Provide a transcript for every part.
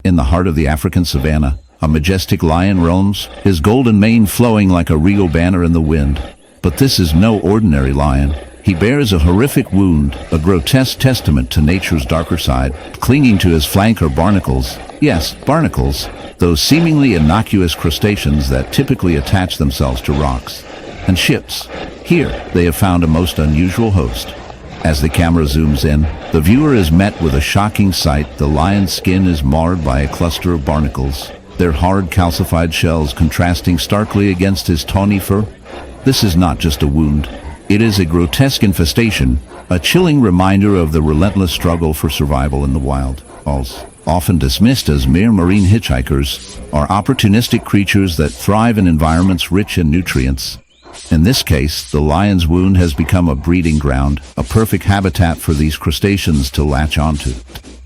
In the heart of the African savanna, a majestic lion roams, his golden mane flowing like a regal banner in the wind. But this is no ordinary lion. He bears a horrific wound, a grotesque testament to nature's darker side. Clinging to his flank are barnacles. Yes, barnacles, those seemingly innocuous crustaceans that typically attach themselves to rocks and ships. Here, they have found a most unusual host. As the camera zooms in, the viewer is met with a shocking sight. The lion's skin is marred by a cluster of barnacles, their hard calcified shells contrasting starkly against his tawny fur. This is not just a wound. It is a grotesque infestation, a chilling reminder of the relentless struggle for survival in the wild. Often dismissed as mere marine hitchhikers, are opportunistic creatures that thrive in environments rich in nutrients. In this case, the lion's wound has become a breeding ground, a perfect habitat for these crustaceans to latch onto.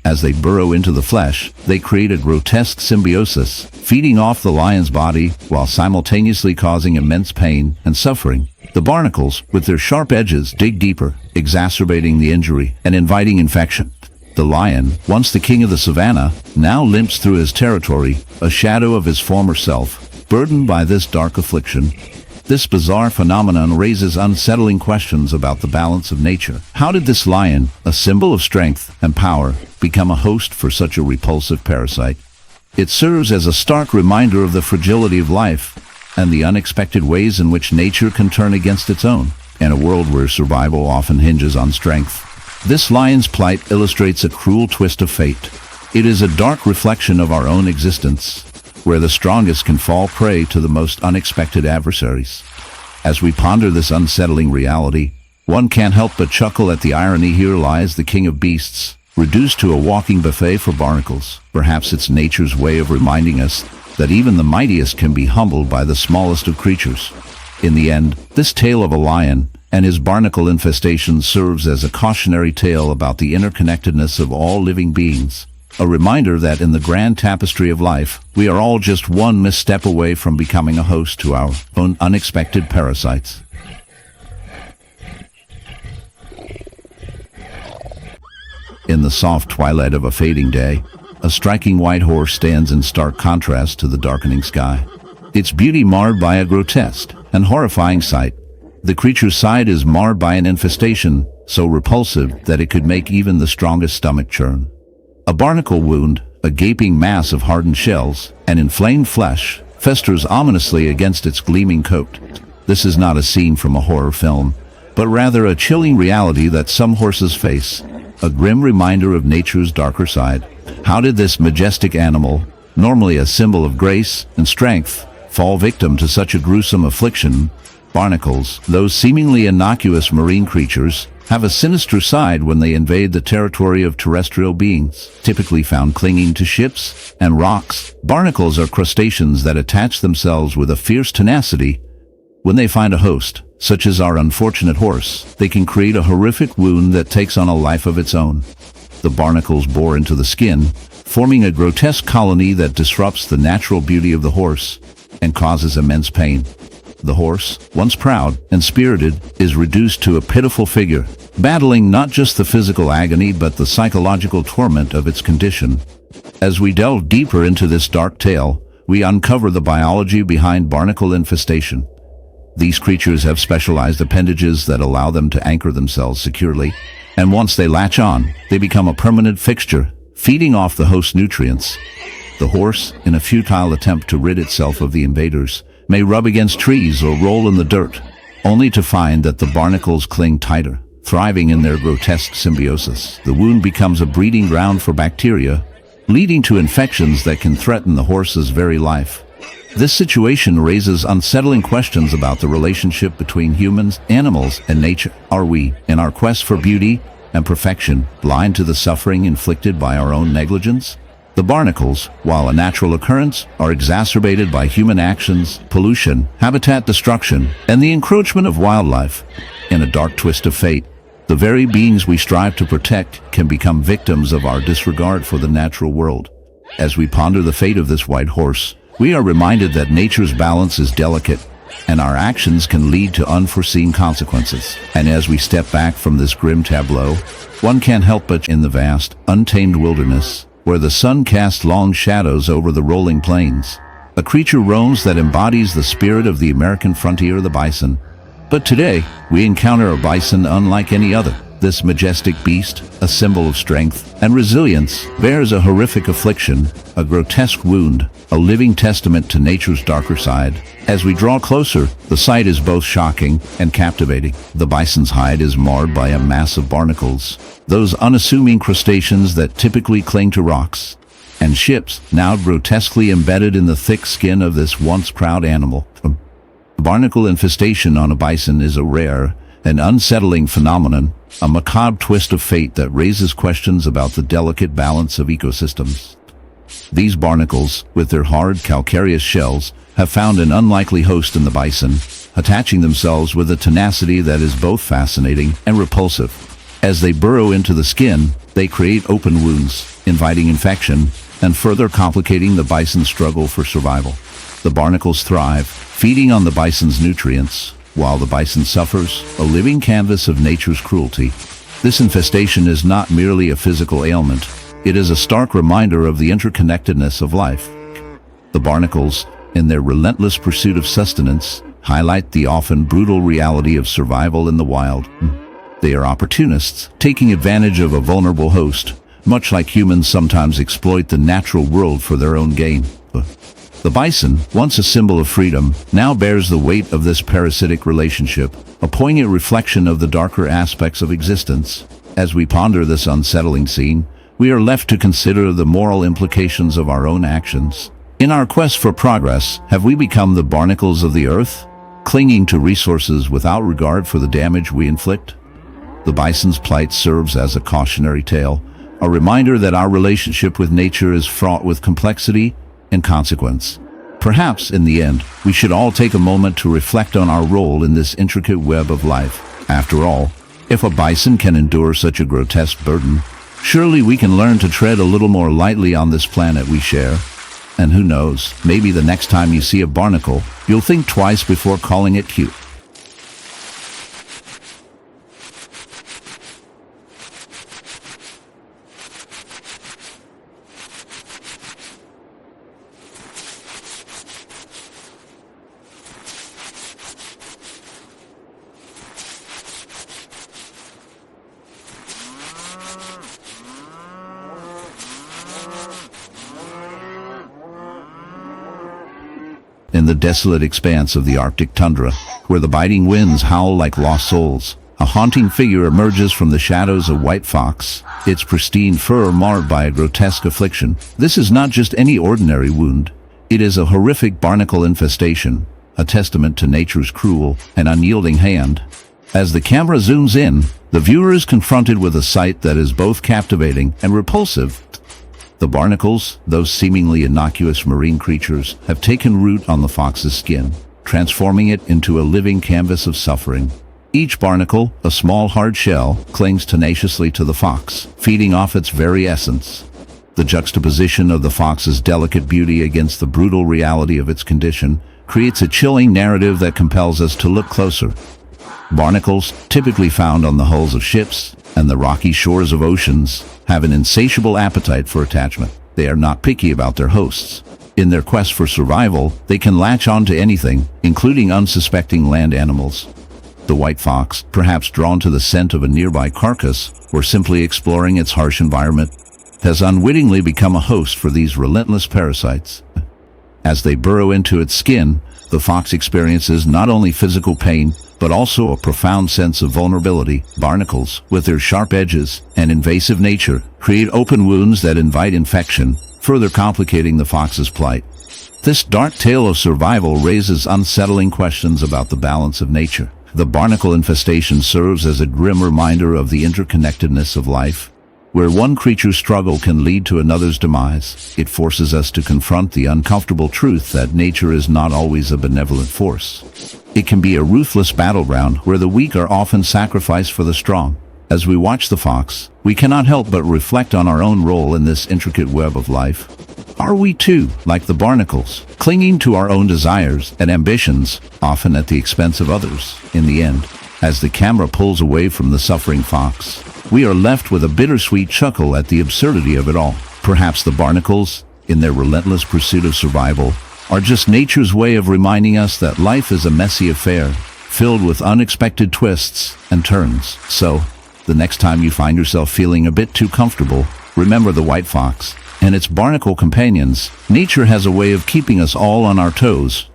As they burrow into the flesh, they create a grotesque symbiosis, feeding off the lion's body while simultaneously causing immense pain and suffering. The barnacles, with their sharp edges, dig deeper, exacerbating the injury and inviting infection. The lion, once the king of the savannah, now limps through his territory, a shadow of his former self, burdened by this dark affliction. This bizarre phenomenon raises unsettling questions about the balance of nature. How did this lion, a symbol of strength and power, become a host for such a repulsive parasite? It serves as a stark reminder of the fragility of life and the unexpected ways in which nature can turn against its own. In a world where survival often hinges on strength, this lion's plight illustrates a cruel twist of fate. It is a dark reflection of our own existence, where the strongest can fall prey to the most unexpected adversaries. As we ponder this unsettling reality, one can't help but chuckle at the irony. Here lies the king of beasts, reduced to a walking buffet for barnacles. Perhaps it's nature's way of reminding us that even the mightiest can be humbled by the smallest of creatures. In the end, this tale of a lion and his barnacle infestation serves as a cautionary tale about the interconnectedness of all living beings. A reminder that in the grand tapestry of life, we are all just one misstep away from becoming a host to our own unexpected parasites. In the soft twilight of a fading day, a striking white horse stands in stark contrast to the darkening sky. Its beauty marred by a grotesque and horrifying sight. The creature's side is marred by an infestation so repulsive that it could make even the strongest stomach churn. A barnacle wound, a gaping mass of hardened shells and inflamed flesh, festers ominously against its gleaming coat. This is not a scene from a horror film, but rather a chilling reality that some horses face, a grim reminder of nature's darker side. How did this majestic animal, normally a symbol of grace and strength, fall victim to such a gruesome affliction? Barnacles, those seemingly innocuous marine creatures, have a sinister side when they invade the territory of terrestrial beings, typically found clinging to ships and rocks. Barnacles are crustaceans that attach themselves with a fierce tenacity. When they find a host, such as our unfortunate horse, they can create a horrific wound that takes on a life of its own. The barnacles bore into the skin, forming a grotesque colony that disrupts the natural beauty of the horse and causes immense pain. The horse, once proud and spirited, is reduced to a pitiful figure, battling not just the physical agony but the psychological torment of its condition. As we delve deeper into this dark tale, we uncover the biology behind barnacle infestation. These creatures have specialized appendages that allow them to anchor themselves securely, and once they latch on, they become a permanent fixture, feeding off the host's nutrients. The horse, in a futile attempt to rid itself of the invaders, may rub against trees or roll in the dirt, only to find that the barnacles cling tighter, thriving in their grotesque symbiosis. The wound becomes a breeding ground for bacteria, leading to infections that can threaten the horse's very life. This situation raises unsettling questions about the relationship between humans, animals, and nature. Are we, in our quest for beauty and perfection, blind to the suffering inflicted by our own negligence? The barnacles, while a natural occurrence, are exacerbated by human actions, pollution, habitat destruction, and the encroachment of wildlife. In a dark twist of fate, the very beings we strive to protect can become victims of our disregard for the natural world. As we ponder the fate of this white horse, we are reminded that nature's balance is delicate, and our actions can lead to unforeseen consequences. And as we step back from this grim tableau, one can't help but in the vast, untamed wilderness, where the sun casts long shadows over the rolling plains. A creature roams that embodies the spirit of the American frontier, the bison. But today, we encounter a bison unlike any other. This majestic beast, a symbol of strength and resilience, bears a horrific affliction, a grotesque wound, a living testament to nature's darker side. As we draw closer, the sight is both shocking and captivating. The bison's hide is marred by a mass of barnacles, those unassuming crustaceans that typically cling to rocks and ships, now grotesquely embedded in the thick skin of this once proud animal. The barnacle infestation on a bison is a rare and unsettling phenomenon, a macabre twist of fate that raises questions about the delicate balance of ecosystems. These barnacles, with their hard, calcareous shells, have found an unlikely host in the bison, attaching themselves with a tenacity that is both fascinating and repulsive. As they burrow into the skin, they create open wounds, inviting infection and further complicating the bison's struggle for survival. The barnacles thrive, feeding on the bison's nutrients, while the bison suffers, a living canvas of nature's cruelty. This infestation is not merely a physical ailment. It is a stark reminder of the interconnectedness of life. The barnacles, in their relentless pursuit of sustenance, highlight the often brutal reality of survival in the wild. They are opportunists, taking advantage of a vulnerable host, much like humans sometimes exploit the natural world for their own gain. The bison, once a symbol of freedom, now bears the weight of this parasitic relationship, a poignant reflection of the darker aspects of existence. As we ponder this unsettling scene, we are left to consider the moral implications of our own actions. In our quest for progress, have we become the barnacles of the earth, clinging to resources without regard for the damage we inflict? The bison's plight serves as a cautionary tale, a reminder that our relationship with nature is fraught with complexity and consequence. Perhaps, in the end, we should all take a moment to reflect on our role in this intricate web of life. After all, if a bison can endure such a grotesque burden, surely we can learn to tread a little more lightly on this planet we share. And who knows, maybe the next time you see a barnacle, you'll think twice before calling it cute. In the desolate expanse of the Arctic tundra, where the biting winds howl like lost souls, a haunting figure emerges from the shadows of white fox, its pristine fur marred by a grotesque affliction. This is not just any ordinary wound. It is a horrific barnacle infestation, a testament to nature's cruel and unyielding hand. As the camera zooms in, the viewer is confronted with a sight that is both captivating and repulsive. The barnacles, those seemingly innocuous marine creatures, have taken root on the fox's skin, transforming it into a living canvas of suffering. Each barnacle, a small hard shell, clings tenaciously to the fox, feeding off its very essence. The juxtaposition of the fox's delicate beauty against the brutal reality of its condition creates a chilling narrative that compels us to look closer. Barnacles, typically found on the hulls of ships and the rocky shores of oceans, have an insatiable appetite for attachment. They are not picky about their hosts. In their quest for survival, they can latch on to anything, including unsuspecting land animals. The white fox, perhaps drawn to the scent of a nearby carcass or simply exploring its harsh environment, has unwittingly become a host for these relentless parasites. As they burrow into its skin, the fox experiences not only physical pain, but also a profound sense of vulnerability. Barnacles, with their sharp edges and invasive nature, create open wounds that invite infection, further complicating the fox's plight. This dark tale of survival raises unsettling questions about the balance of nature. The barnacle infestation serves as a grim reminder of the interconnectedness of life. Where one creature's struggle can lead to another's demise, it forces us to confront the uncomfortable truth that nature is not always a benevolent force. It can be a ruthless battleground where the weak are often sacrificed for the strong. As we watch the fox, we cannot help but reflect on our own role in this intricate web of life. Are we too, like the barnacles, clinging to our own desires and ambitions, often at the expense of others? In the end, as the camera pulls away from the suffering fox, we are left with a bittersweet chuckle at the absurdity of it all. Perhaps the barnacles, in their relentless pursuit of survival, are just nature's way of reminding us that life is a messy affair, filled with unexpected twists and turns. So, the next time you find yourself feeling a bit too comfortable, remember the white fox and its barnacle companions. Nature has a way of keeping us all on our toes,